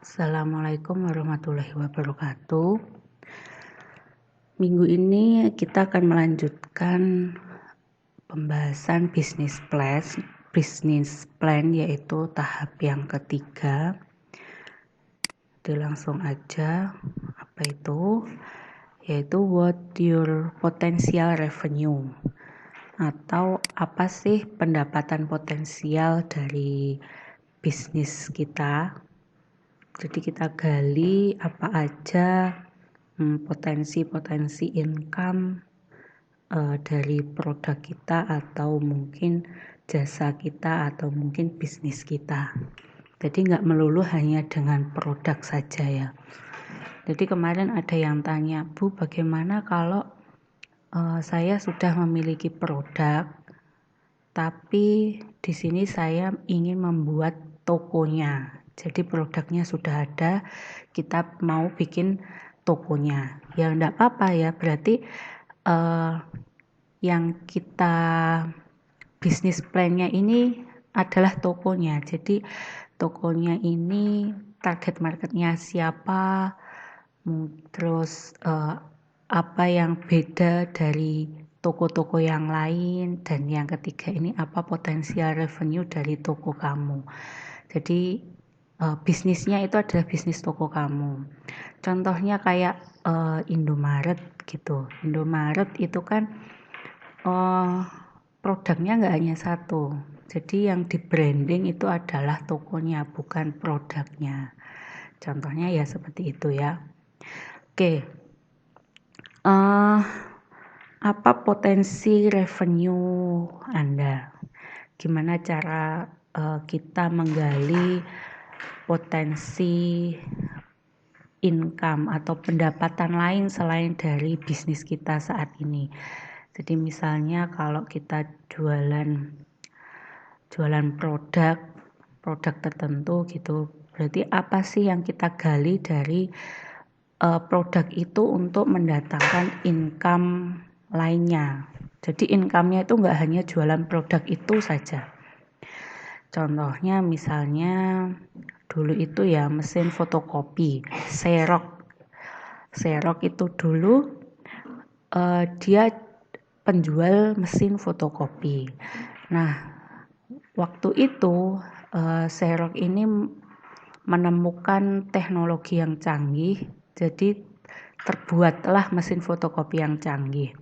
Assalamualaikum warahmatullahi wabarakatuh. Minggu ini kita akan melanjutkan pembahasan bisnis plan yaitu tahap yang ketiga. Jadi langsung aja, apa itu? Yaitu what your potential revenue, atau apa sih pendapatan potensial dari bisnis kita. Jadi kita gali apa aja potensi income dari produk kita, atau mungkin jasa kita, atau mungkin bisnis kita. Jadi nggak melulu hanya dengan produk saja ya. Jadi kemarin ada yang tanya, Bu, bagaimana kalau saya sudah memiliki produk, tapi di sini saya ingin membuat tokonya. Jadi produknya sudah ada, kita mau bikin tokonya. Ya enggak apa-apa ya, berarti yang kita bisnis plan-nya ini adalah tokonya. Jadi tokonya ini target marketnya siapa, terus apa yang beda dari toko-toko yang lain, dan yang ketiga ini apa potensial revenue dari toko kamu. Jadi bisnisnya itu adalah bisnis toko kamu. Contohnya kayak Indomaret gitu. Indomaret itu kan produknya nggak hanya satu. Jadi yang di branding itu adalah tokonya, bukan produknya. Contohnya ya seperti itu ya. Oke. Apa potensi revenue Anda? Gimana cara kita menggali potensi income atau pendapatan lain selain dari bisnis kita saat ini. Jadi misalnya kalau kita jualan produk tertentu gitu, berarti apa sih yang kita gali dari produk itu untuk mendatangkan income lainnya. Jadi income-nya itu nggak hanya jualan produk itu saja. Contohnya misalnya dulu itu ya mesin fotokopi, Xerox itu dulu dia penjual mesin fotokopi. Nah, waktu itu Xerox ini menemukan teknologi yang canggih, jadi terbuatlah mesin fotokopi yang canggih.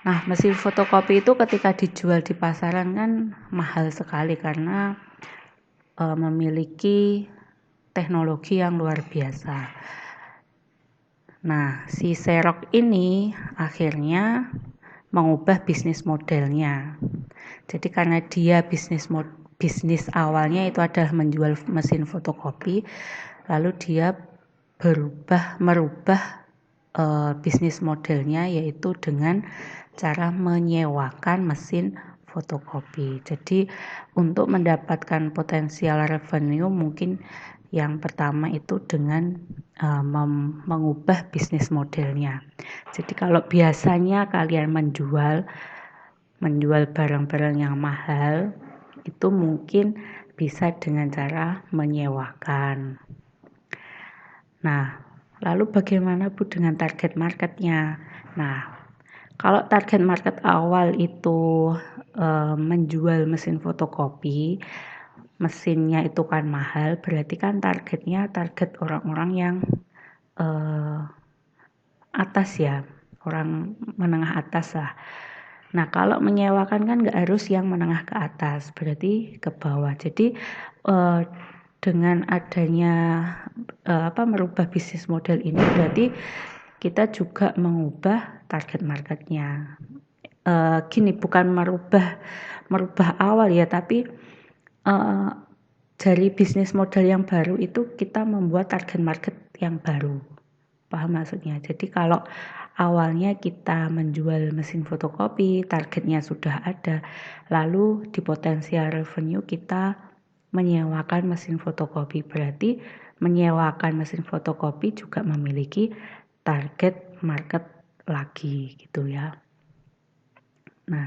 Nah, mesin fotokopi itu ketika dijual di pasaran kan mahal sekali karena memiliki teknologi yang luar biasa. Nah, si Xerox ini akhirnya mengubah bisnis modelnya. Jadi karena dia bisnis awalnya itu adalah menjual mesin fotokopi, lalu dia merubah bisnis modelnya, yaitu dengan cara menyewakan mesin fotokopi. Jadi untuk mendapatkan potensial revenue mungkin yang pertama itu dengan mengubah bisnis modelnya. Jadi kalau biasanya kalian menjual barang-barang yang mahal, itu mungkin bisa dengan cara menyewakan. Nah, lalu bagaimana Bu dengan target marketnya? Nah, kalau target market awal itu menjual mesin fotokopi, mesinnya itu kan mahal, berarti kan target orang-orang yang atas ya, orang menengah atas lah. Nah, kalau menyewakan kan nggak harus yang menengah ke atas, berarti ke bawah. Jadi dengan adanya merubah bisnis model ini, berarti kita juga mengubah target marketnya. Gini, bukan merubah awal ya, tapi dari bisnis model yang baru itu kita membuat target market yang baru. Paham maksudnya? Jadi kalau awalnya kita menjual mesin fotokopi, targetnya sudah ada, lalu di potensial revenue kita menyewakan mesin fotokopi, berarti menyewakan mesin fotokopi juga memiliki target market lagi gitu ya. Nah,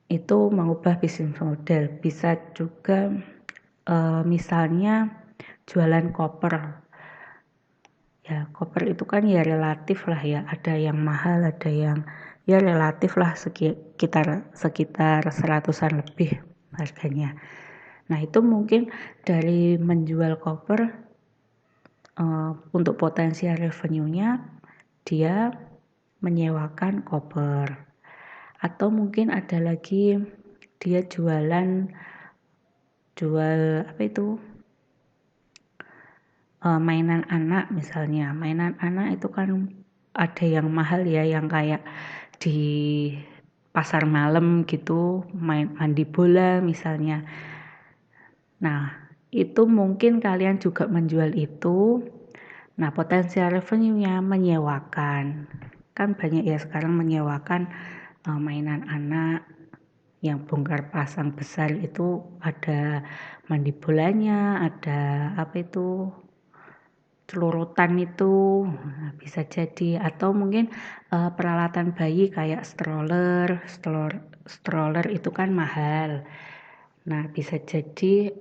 itu mengubah bisnis model. Bisa juga misalnya jualan koper. Ya, koper itu kan ya relatif lah ya, ada yang mahal, ada yang ya relatif lah sekitar 100-an lebih harganya. Nah, itu mungkin dari menjual koper untuk potensial revenue-nya dia menyewakan koper. Atau mungkin ada lagi dia jual apa itu? Mainan anak misalnya. Mainan anak itu kan ada yang mahal ya, yang kayak di pasar malam gitu, mandi bola misalnya. Nah, itu mungkin kalian juga menjual itu. Nah, potensial revenue-nya menyewakan. Kan banyak ya sekarang menyewakan mainan anak yang bongkar pasang besar itu, ada mandi bolanya, ada apa itu, celurutan itu, nah, bisa jadi. Atau mungkin peralatan bayi kayak stroller itu kan mahal. Nah, bisa jadi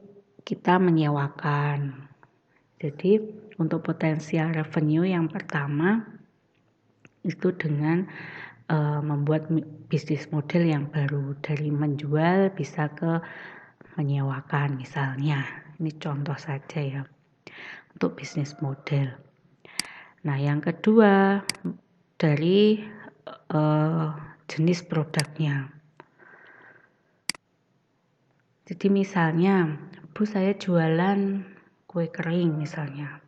kita menyewakan. Jadi untuk potensial revenue yang pertama itu dengan membuat bisnis model yang baru, dari menjual bisa ke menyewakan misalnya. Ini contoh saja ya untuk bisnis model. Nah, yang kedua dari jenis produknya. Jadi misalnya, Bu, saya jualan kue kering misalnya.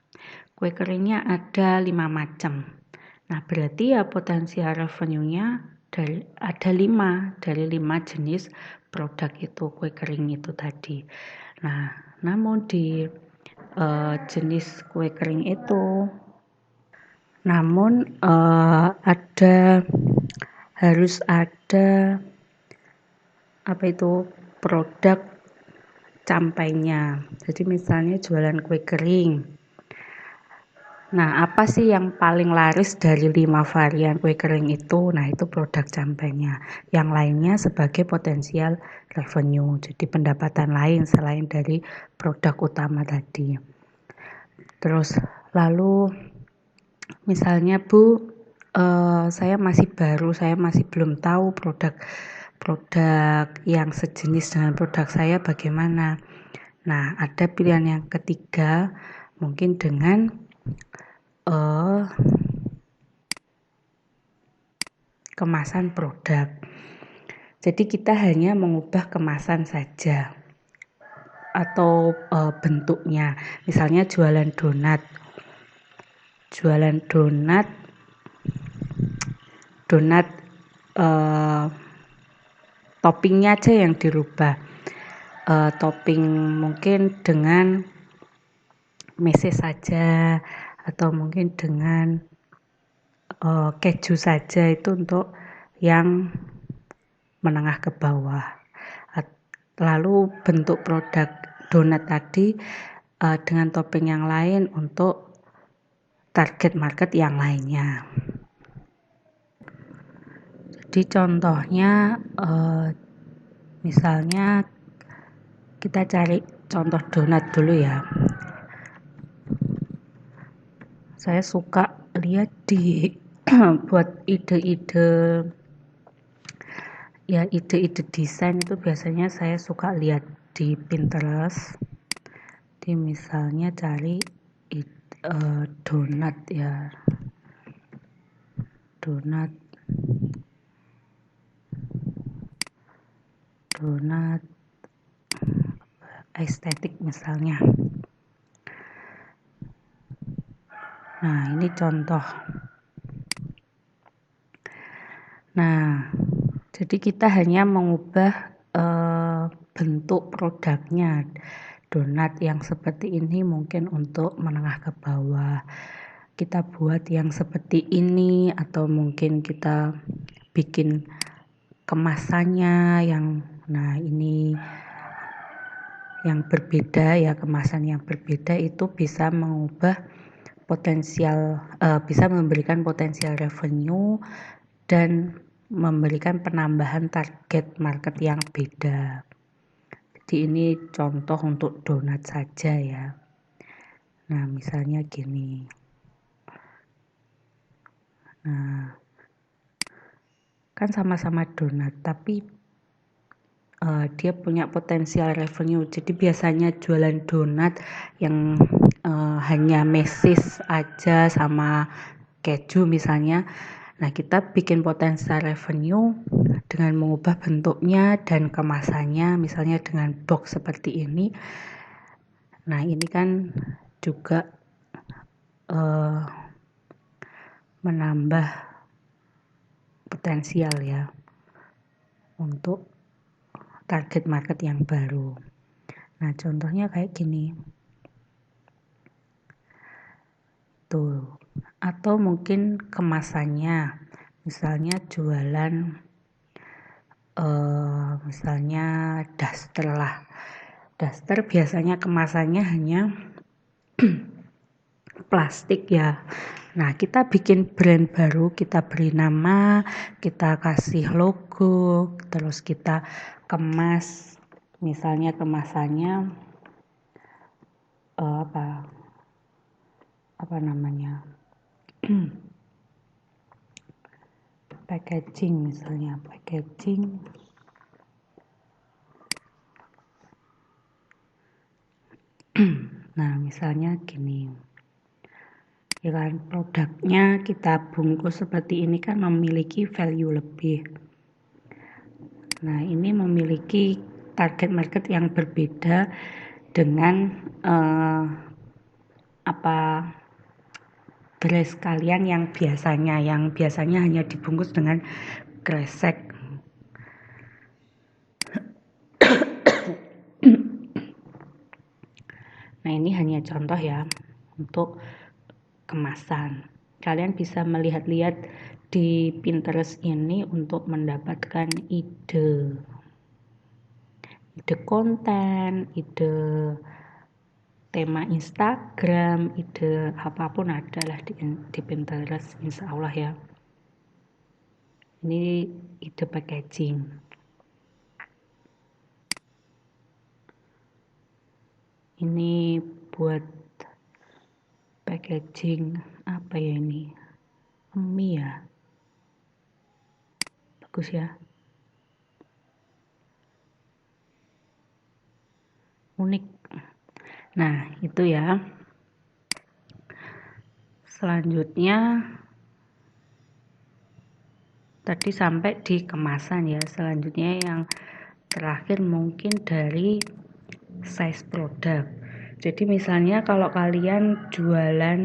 Kue keringnya ada 5 macam. Nah, berarti ya potensial revenue-nya ada 5 dari 5 jenis produk itu, kue kering itu tadi. Nah, namun di jenis kue kering itu harus ada apa itu, produk campainya. Jadi misalnya jualan kue kering. Nah, apa sih yang paling laris dari 5 varian kue kering itu? Nah, itu produk campainya. Yang lainnya sebagai potensial revenue. Jadi pendapatan lain selain dari produk utama tadi. Terus lalu misalnya, Bu, saya masih baru, saya masih belum tahu produk yang sejenis dengan produk saya bagaimana. Nah, ada pilihan yang ketiga, mungkin dengan kemasan produk. Jadi kita hanya mengubah kemasan saja atau bentuknya. Misalnya jualan donat. Toppingnya aja yang dirubah. Topping mungkin dengan meses saja, atau mungkin dengan keju saja, itu untuk yang menengah ke bawah. Lalu bentuk produk donat tadi dengan topping yang lain untuk target market yang lainnya. Jadi contohnya misalnya kita cari contoh donat dulu ya. Saya suka lihat di buat ide-ide desain itu biasanya saya suka lihat di Pinterest. Di misalnya cari donat ya. Donat estetik misalnya. Nah, ini contoh. Nah, jadi kita hanya mengubah bentuk produknya. Donat yang seperti ini mungkin untuk menengah ke bawah. Kita buat yang seperti ini, atau mungkin kita bikin kemasannya ini yang berbeda ya, kemasan yang berbeda itu bisa mengubah bisa memberikan potensial revenue dan memberikan penambahan target market yang beda. Jadi ini contoh untuk donat saja ya. Nah, misalnya gini. Nah, kan sama-sama donat, tapi dia punya potensial revenue. Jadi biasanya jualan donat yang hanya mesis aja sama keju misalnya. Nah, kita bikin potensial revenue dengan mengubah bentuknya dan kemasannya, misalnya dengan box seperti ini. Nah, ini kan juga menambah potensial ya untuk target market yang baru. Nah, contohnya kayak gini. Tuh. Atau mungkin kemasannya. Misalnya jualan misalnya daster lah. Daster biasanya kemasannya hanya plastik ya. Nah, kita bikin brand baru, kita beri nama, kita kasih logo, terus kita kemas. Misalnya kemasannya apa namanya? Packaging misalnya, packaging. Nah, misalnya gini. Ya kan, produknya kita bungkus seperti ini kan memiliki value lebih. Nah, ini memiliki target market yang berbeda dengan beras kalian yang biasanya hanya dibungkus dengan kresek. Nah, ini hanya contoh ya untuk kemasan. Kalian bisa melihat-lihat di Pinterest ini untuk mendapatkan ide konten, ide tema Instagram, ide apapun ada lah di Pinterest, insya Allah ya. Ini ide packaging. Ini buat packaging apa ya ini? Mie ya. Bagus ya. Unik. Nah, itu ya. Selanjutnya tadi sampai di kemasan ya. Selanjutnya yang terakhir mungkin dari size produk. Jadi misalnya kalau kalian jualan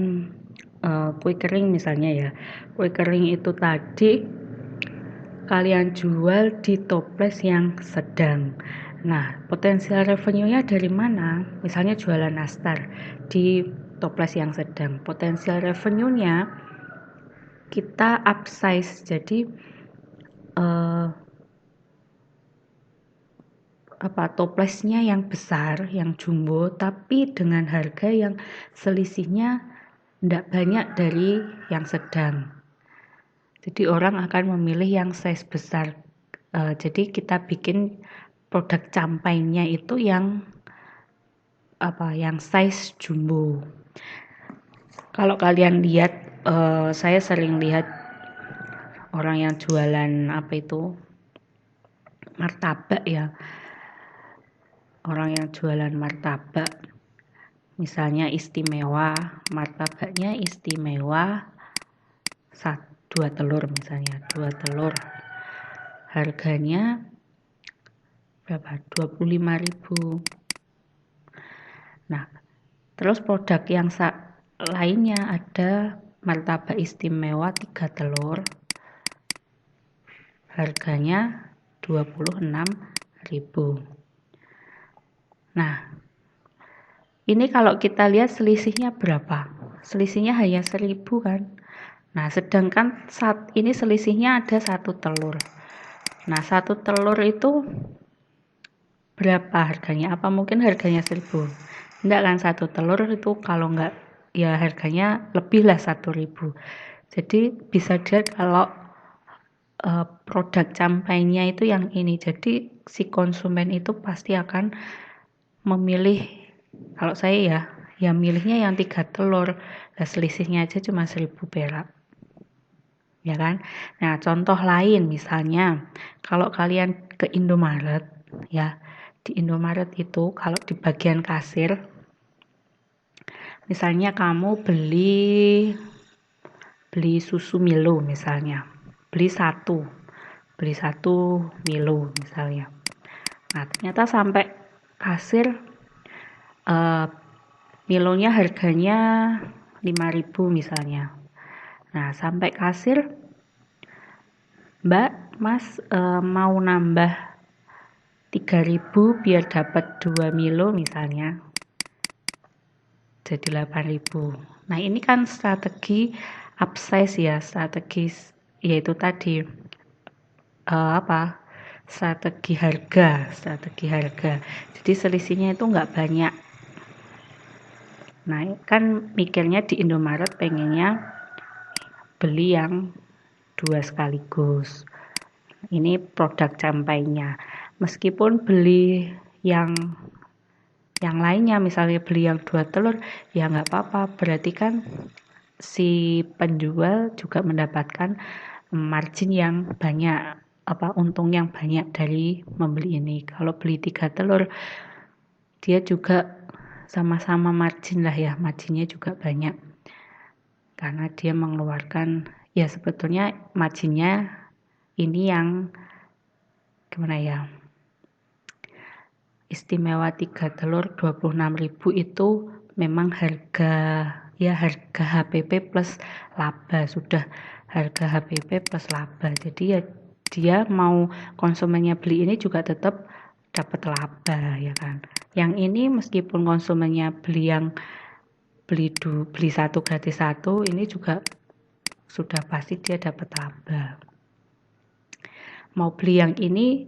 kue kering misalnya ya. Kue kering itu tadi kalian jual di toples yang sedang. Nah, potensial revenue-nya dari mana? Misalnya jualan nastar di toples yang sedang. Potensial revenue-nya kita upsize. Jadi toplesnya yang besar, yang jumbo, tapi dengan harga yang selisihnya tidak banyak dari yang sedang. Jadi orang akan memilih yang size besar. Jadi kita bikin produk campainya itu yang size jumbo. Kalau kalian lihat, saya sering lihat orang yang jualan martabak ya. Orang yang jualan martabak, misalnya istimewa, martabaknya istimewa 2 telur misalnya, 2 telur. Harganya berapa? 25.000. Nah, terus produk yang lainnya ada martabak istimewa 3 telur. Harganya 26.000. Nah, ini kalau kita lihat selisihnya berapa? Selisihnya hanya 1.000 kan? Nah, sedangkan saat ini selisihnya ada 1 telur. Nah, 1 telur itu berapa harganya? Apa mungkin harganya 1.000? Enggak kan, 1 telur itu kalau enggak ya harganya lebih lah 1.000. Jadi bisa dilihat kalau produk campainya itu yang ini. Jadi si konsumen itu pasti akan memilih, kalau saya ya, ya milihnya yang 3 telur. Nah, selisihnya aja cuma 1.000 perak. Ya kan? Nah, contoh lain misalnya kalau kalian ke Indomaret ya, di Indomaret itu kalau di bagian kasir misalnya kamu beli susu Milo misalnya. Beli satu Milo misalnya. Nah, ternyata sampai kasir Milonya harganya 5.000 misalnya. Nah, sampai kasir, Mbak, Mas mau nambah 3.000 biar dapat 2 Milo misalnya. Jadi 8.000. Nah, ini kan strategi upsize ya, strategis yaitu tadi strategi harga. Jadi selisihnya itu nggak banyak. Nah, kan mikirnya di Indomaret pengennya beli yang 2 sekaligus. Ini produk campainya. Meskipun beli yang lainnya, misalnya beli yang 2 telur, ya nggak apa-apa. Berarti kan si penjual juga mendapatkan margin yang banyak, untung yang banyak dari membeli ini. Kalau beli 3 telur, dia juga sama-sama margin lah ya, marginnya juga banyak. Karena dia mengeluarkan, ya sebetulnya marginnya ini yang gimana ya, istimewa 3 telur 26.000 itu memang harga HPP plus laba, sudah harga HPP plus laba. Jadi ya dia mau konsumennya beli ini juga tetap dapat laba ya kan. Yang ini meskipun konsumennya beli satu gratis satu, ini juga sudah pasti dia dapat laba. Mau beli yang ini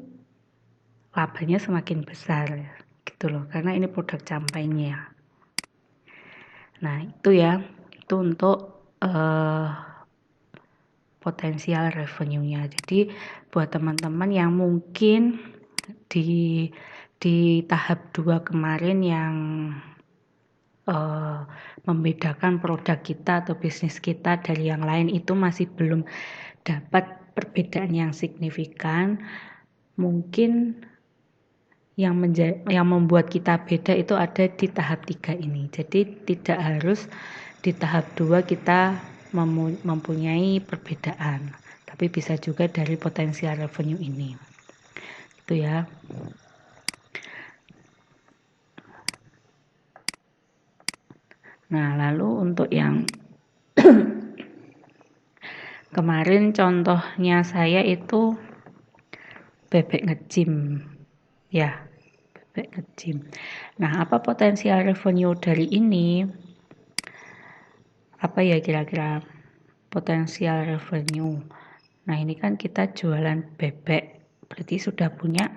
labanya semakin besar gitu loh, karena ini produk campainya. Nah, itu untuk potensial revenue-nya. Jadi buat teman-teman yang mungkin di tahap 2 kemarin yang membedakan produk kita atau bisnis kita dari yang lain itu masih belum dapat perbedaan yang signifikan, mungkin yang membuat kita beda itu ada di tahap 3 ini. Jadi tidak harus di tahap 2 kita mempunyai perbedaan, tapi bisa juga dari potensial revenue ini. Itu ya. Nah, lalu untuk yang kemarin contohnya saya itu bebek ngecim. Ya, bebek ngecim. Nah, apa potensial revenue dari ini? Apa ya kira-kira potensial revenue? Nah, ini kan kita jualan bebek, berarti sudah punya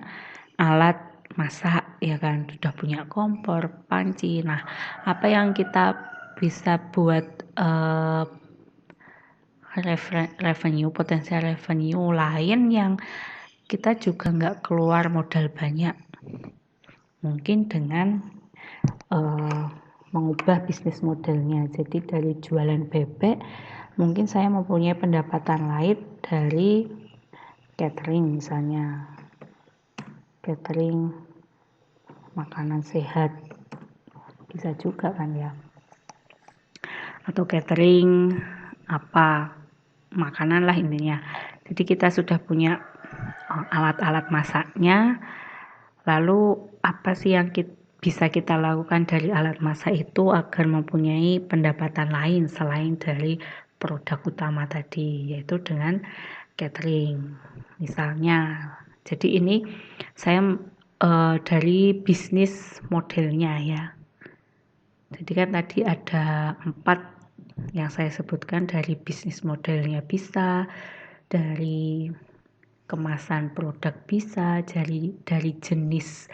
alat masak ya kan, sudah punya kompor, panci. Nah, apa yang kita bisa buat revenue, potensial revenue lain yang kita juga nggak keluar modal banyak, mungkin dengan mengubah bisnis modelnya. Jadi dari jualan bebek mungkin saya mempunyai pendapatan lain dari catering, misalnya catering makanan sehat, bisa juga kan ya, atau catering makanan lah intinya. Jadi kita sudah punya alat-alat masaknya, lalu apa sih yang bisa kita lakukan dari alat masak itu agar mempunyai pendapatan lain selain dari produk utama tadi, yaitu dengan catering misalnya. Jadi ini saya dari bisnis modelnya ya. Jadi kan tadi ada 4 yang saya sebutkan, dari bisnis modelnya bisa, dari kemasan produk bisa, dari jenis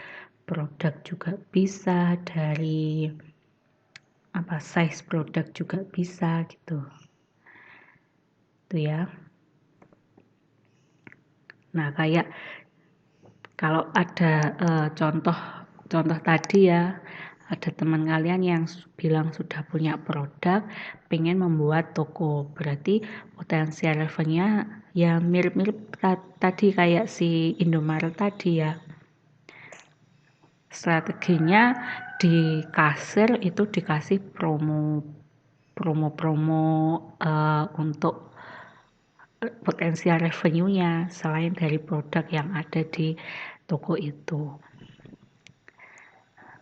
produk juga bisa, dari size produk juga bisa gitu. Itu ya. Nah, kayak kalau ada contoh tadi ya, ada teman kalian yang bilang sudah punya produk, pengen membuat toko, berarti potensial revenue-nya ya mirip-mirip tadi kayak si Indomaret tadi ya. Strateginya di kasir itu dikasih promo untuk potensial revenue-nya selain dari produk yang ada di toko itu.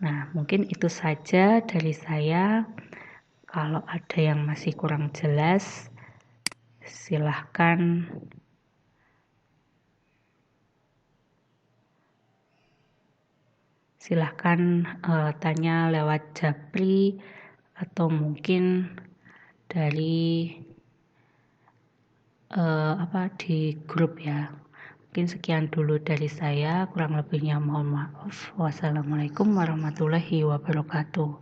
Nah, mungkin itu saja dari saya. Kalau ada yang masih kurang jelas, silahkan tanya lewat Japri atau mungkin dari di grup ya. Mungkin sekian dulu dari saya, kurang lebihnya mohon maaf. Wassalamualaikum warahmatullahi wabarakatuh.